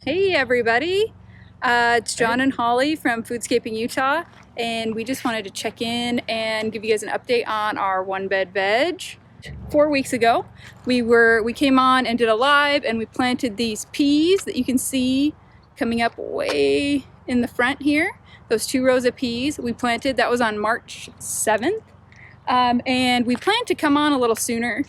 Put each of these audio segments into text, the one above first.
Hey everybody, it's John and Holly from Foodscaping Utah, and we just wanted to check in and give you guys an update on our One Bed Veg. 4 weeks ago, we came on and did a live, and we planted these peas that you can see coming up way in the front here. Those 2 rows of peas we planted. That was on March 7th, and we planned to come on a little sooner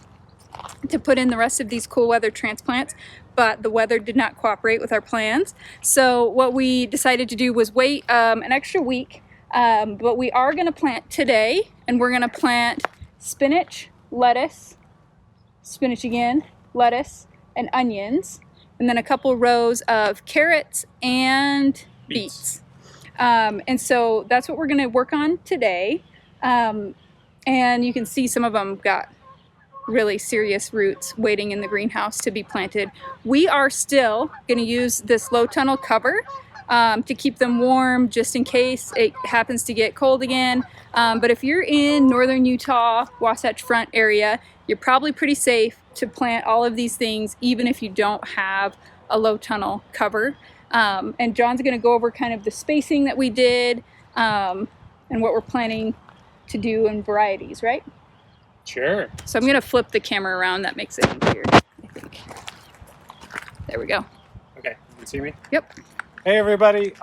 to put in the rest of these cool weather transplants, but the weather did not cooperate with our plans. So what we decided to do was wait an extra week, but we are going to plant today, and we're going to plant spinach, lettuce, spinach again, lettuce, and onions, and then a couple rows of carrots and beets. And so that's what we're going to work on today. And you can see some of them got really serious roots waiting in the greenhouse to be planted. We are still going to use this low tunnel cover to keep them warm just in case it happens to get cold again. But if you're in northern Utah, Wasatch Front area, you're probably pretty safe to plant all of these things even if you don't have a low tunnel cover. And John's going to go over kind of the spacing that we did and what we're planning to do in varieties, right? Sure. So I'm going to flip the camera around. That makes it easier, I think. There we go. Okay, you can see me? Yep. Hey everybody.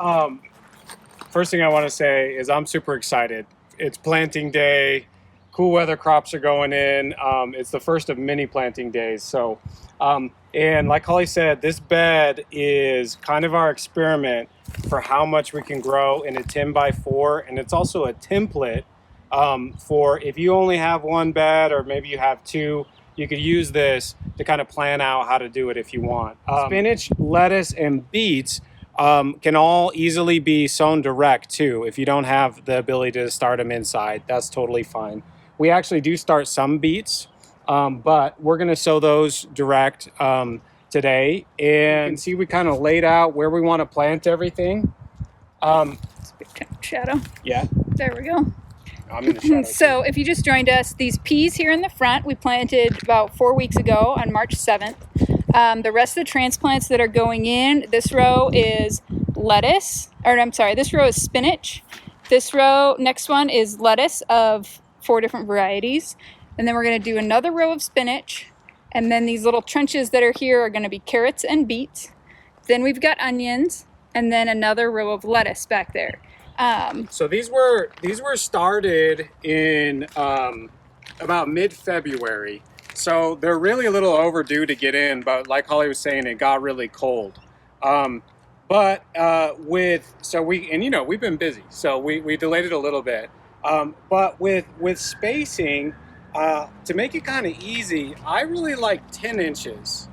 First thing I want to say is I'm super excited. It's planting day. Cool weather crops are going in. It's the first of many planting days. So, and like Holly said, this bed is kind of our experiment for how much we can grow in a 10x4, and it's also a template for if you only have one bed or maybe you have 2, you could use this to kind of plan out how to do it if you want. Spinach, lettuce, and beets can all easily be sown direct too. If you don't have the ability to start them inside, that's totally fine. We actually do start some beets, but we're going to sow those direct today. And you can see we kind of laid out where we want to plant everything. It's a big shadow. Yeah. There we go. I'm in the shadow. So if you just joined us, these peas here in the front we planted about 4 weeks ago on March 7th. The rest of the transplants that are going in, this row is lettuce, or I'm sorry, this row is spinach. This row, next one is lettuce of 4 different varieties. And then we're going to do another row of spinach. And then these little trenches that are here are going to be carrots and beets. Then we've got onions, and then another row of lettuce back there. So these were started in about mid-February. So they're really a little overdue to get in, but like Holly was saying, it got really cold. We've been busy, so we delayed it a little bit. But with spacing, to make it kind of easy, I really like 10 inches.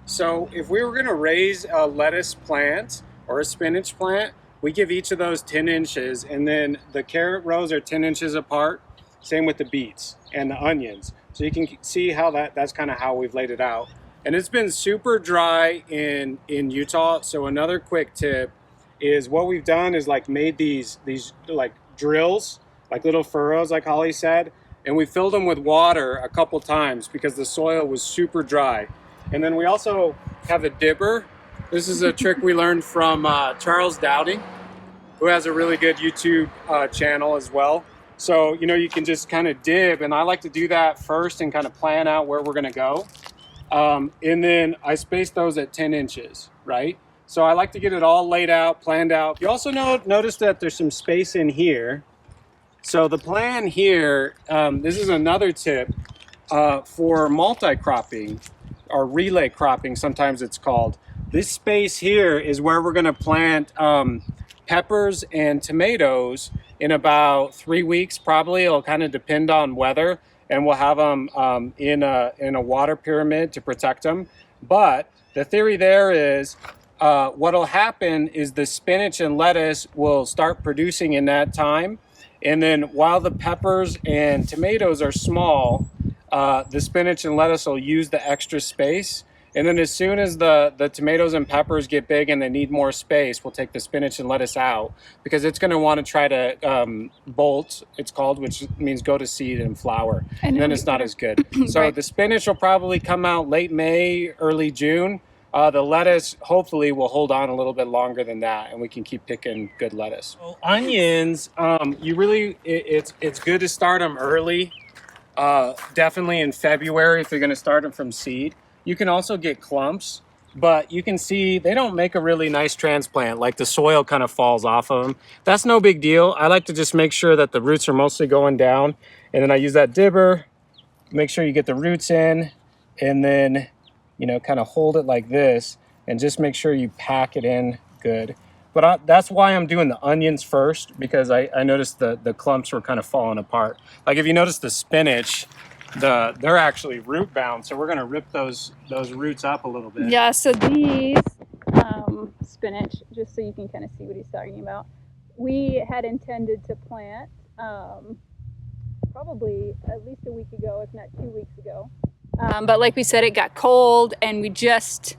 So if we were going to raise a lettuce plant or a spinach plant, we give each of those 10 inches, and then the carrot rows are 10 inches apart. Same with the beets and the onions. So you can see how that's kind of how we've laid it out. And it's been super dry in Utah. So another quick tip is what we've done is like made these like drills, like little furrows, like Holly said, and we filled them with water a couple times because the soil was super dry. And then we also have a dibber. This is a trick we learned from Charles Dowding, who has a really good YouTube channel as well. So, you can just kind of dib, and I like to do that first and kind of plan out where we're going to go. And then I space those at 10 inches, right? So I like to get it all laid out, planned out. You also notice that there's some space in here. So the plan here, this is another tip for multicropping, or relay cropping, sometimes it's called. This space here is where we're going to plant peppers and tomatoes in about 3 weeks, probably. It'll kind of depend on weather, and we'll have them in a water pyramid to protect them. But the theory there is what'll happen is the spinach and lettuce will start producing in that time. And then while the peppers and tomatoes are small, the spinach and lettuce will use the extra space. And then as soon as the tomatoes and peppers get big and they need more space, we'll take the spinach and lettuce out because it's going to want to try to bolt, it's called, which means go to seed and flower. And then it's not as good. So Right. The spinach will probably come out late May, early June. The lettuce hopefully will hold on a little bit longer than that, and we can keep picking good lettuce. So onions, it's good to start them early. Definitely in February if you're going to start them from seed. You can also get clumps, but you can see they don't make a really nice transplant. Like the soil kind of falls off of them. That's no big deal. I like to just make sure that the roots are mostly going down, and then I use that dibber. Make sure you get the roots in, and then, you know, kind of hold it like this, and just make sure you pack it in good. But that's why I'm doing the onions first, because I noticed the clumps were kind of falling apart. Like if you notice the spinach, they're actually root bound, so we're gonna rip those roots up a little bit. Yeah, so these spinach, just so you can kind of see what he's talking about, we had intended to plant probably at least a week ago, if not 2 weeks ago. But like we said, it got cold and we just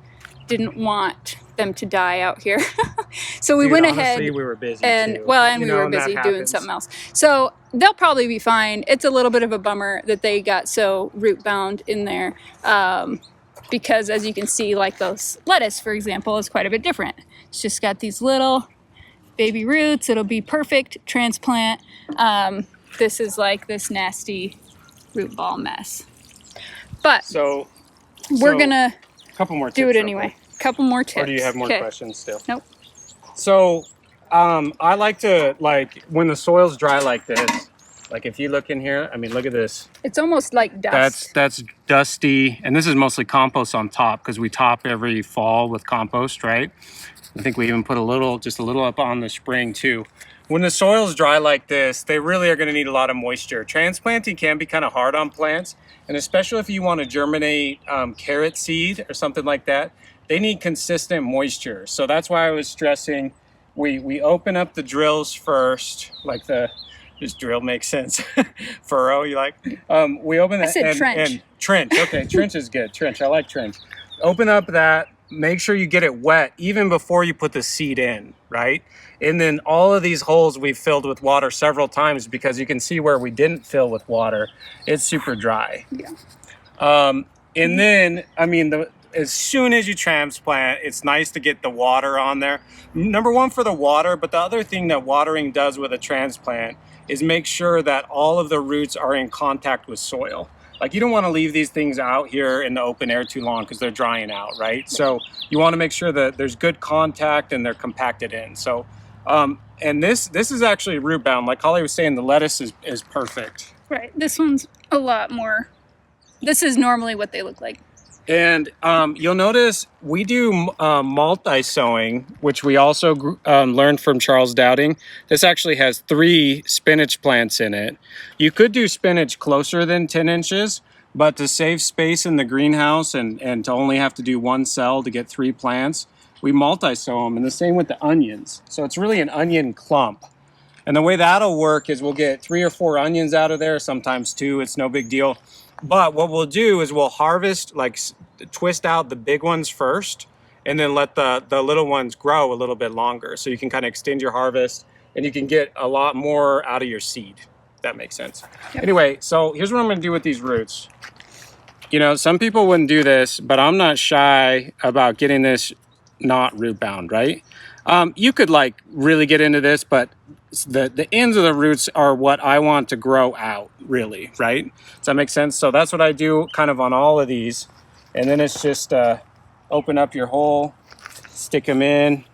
didn't want them to die out here. So we went ahead. We were busy and too. we were busy doing something else. So they'll probably be fine. It's a little bit of a bummer that they got so root bound in there. Because as you can see, like those lettuce, for example, is quite a bit different. It's just got these little baby roots. It'll be perfect transplant. This is like this nasty root ball mess. But so we're gonna couple more do it anyway. Couple more tips. Or do you have more questions still? Nope. So I like to, like, when the soil's dry like this, like if you look in here, I mean, look at this. It's almost like dust. That's dusty. And this is mostly compost on top, because we top every fall with compost, right? I think we even put just a little up on the spring too. When the soil's dry like this, they really are going to need a lot of moisture. Transplanting can be kind of hard on plants, and especially if you want to germinate carrot seed or something like that, they need consistent moisture. So that's why I was stressing we open up the drills first, like this drill makes sense. Furrow, you like? We open that. I said trench. And trench. Okay, trench is good. Trench. I like trench. Open up that. Make sure you get it wet even before you put the seed in, right? And then all of these holes we've filled with water several times, because you can see where we didn't fill with water, it's super dry. Yeah. And then, I mean, as soon as you transplant, it's nice to get the water on there. Number one, for the water, but the other thing that watering does with a transplant is make sure that all of the roots are in contact with soil. Like, you don't want to leave these things out here in the open air too long because they're drying out, right? So you want to make sure that there's good contact and they're compacted in. So, and this is actually root bound. Like Holly was saying, the lettuce is perfect. Right. This one's a lot more. This is normally what they look like. And you'll notice we do multi-sowing, which we also learned from Charles Dowding. This actually has 3 spinach plants in it. You could do spinach closer than 10 inches, but to save space in the greenhouse and to only have to do 1 cell to get 3 plants, we multi-sow them. And the same with the onions. So it's really an onion clump. And the way that'll work is we'll get 3 or 4 onions out of there, sometimes 2. It's no big deal. But what we'll do is we'll harvest, like twist out the big ones first, and then let the little ones grow a little bit longer. So you can kind of extend your harvest and you can get a lot more out of your seed. If that makes sense. Yep. Anyway, so here's what I'm going to do with these roots. You know, some people wouldn't do this, but I'm not shy about getting this not root bound, right? You could like really get into this, but the ends of the roots are what I want to grow out, really, right? Does that make sense? So that's what I do kind of on all of these. And then it's just open up your hole, stick them in.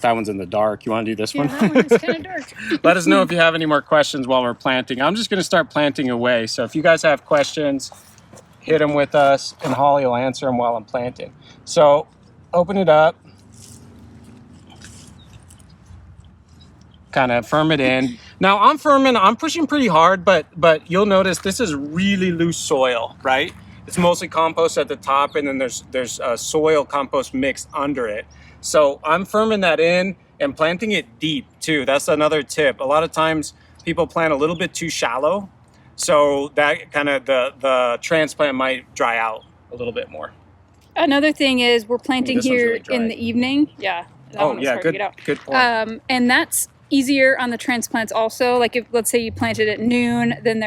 That one's in the dark. You want to do this one? Yeah, that one is kind of dark. Let us know if you have any more questions while we're planting. I'm just going to start planting away. So if you guys have questions, hit them with us, and Holly will answer them while I'm planting. So open it up. Kind of firm it in. Now I'm pushing pretty hard, but you'll notice this is really loose soil, right? It's mostly compost at the top, and then there's soil compost mixed under it. So I'm firming that in and planting it deep too. That's another tip. A lot of times people plant a little bit too shallow, so that kind of the transplant might dry out a little bit more. Another thing is we're planting here really in the evening. Yeah. Oh yeah, good point. And that's easier on the transplants also. Like if, let's say you planted at noon, then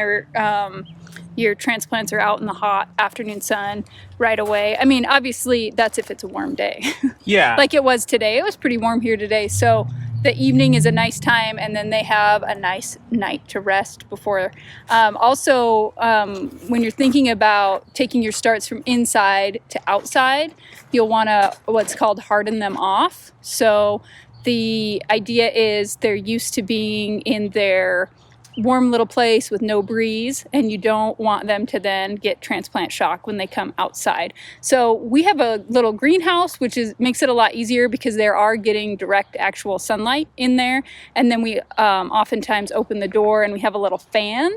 your transplants are out in the hot afternoon sun right away. I mean, obviously that's if it's a warm day. Yeah. Like it was today. It was pretty warm here today. So the evening is a nice time, and then they have a nice night to rest before. Also, when you're thinking about taking your starts from inside to outside, you'll want to what's called harden them off. So the idea is they're used to being in their warm little place with no breeze, and you don't want them to then get transplant shock when they come outside. So we have a little greenhouse, which makes it a lot easier because they are getting direct actual sunlight in there. And then we oftentimes open the door and we have a little fan,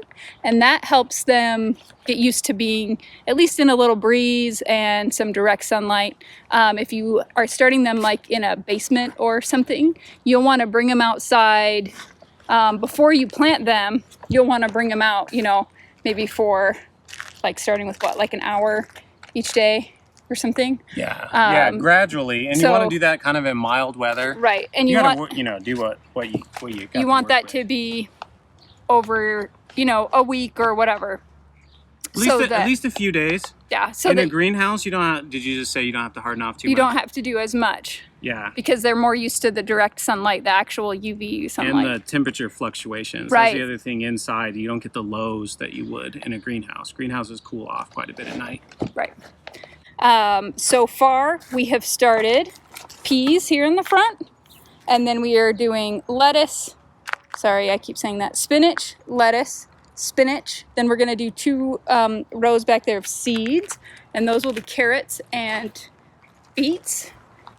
and that helps them get used to being at least in a little breeze and some direct sunlight. If you are starting them like in a basement or something, you'll want to bring them outside. Before you plant them, you'll want to bring them out, you know, maybe for like starting with what, like an hour each day or something. Yeah, gradually, and you want to do that kind of in mild weather, right? And you want, you know, do what you got you want that with. to be over, you know, a week or whatever. At least a few days. Yeah. So in a greenhouse, you don't have, did you just say you don't have to harden off too much? You don't have to do as much. Yeah. Because they're more used to the direct sunlight, the actual UV sunlight. And the temperature fluctuations. Right. That's the other thing inside. You don't get the lows that you would in a greenhouse. Greenhouses cool off quite a bit at night. Right. So far, we have started peas here in the front. And then we are doing lettuce. Sorry, I keep saying that. Spinach, lettuce, spinach. Then we're going to do 2 rows back there of seeds. And those will be carrots and beets.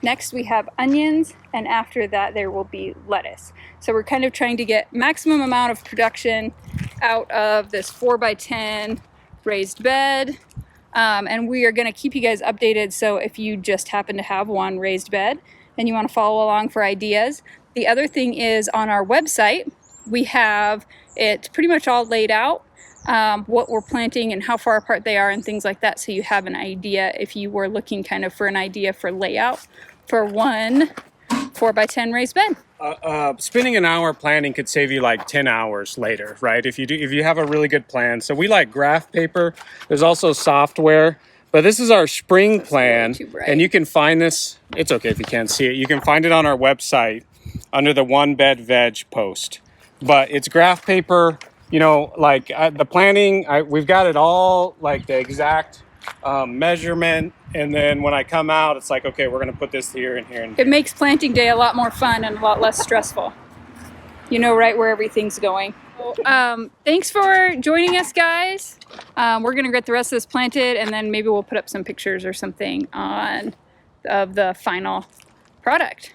Next we have onions, and after that there will be lettuce. So we're kind of trying to get maximum amount of production out of this 4x10 raised bed. And we are going to keep you guys updated, so if you just happen to have one raised bed and you want to follow along for ideas. The other thing is on our website, we have it pretty much all laid out. What we're planting and how far apart they are and things like that, so you have an idea if you were looking kind of for an idea for layout for one 4x10 raised bed. Spending an hour planting could save you like 10 hours later, right? If you have a really good plan. So we like graph paper. There's also software, but this is our spring plan, and you can find this. It's okay if you can't see it. You can find it on our website under the One Bed Veg post. But it's graph paper. You know, like the planning, we've got it all, like the exact measurement. And then when I come out, it's like, okay, we're going to put this here and here and here. It makes planting day a lot more fun and a lot less stressful. You know right where everything's going. Thanks for joining us, guys. We're going to get the rest of this planted, and then maybe we'll put up some pictures or something of the final product.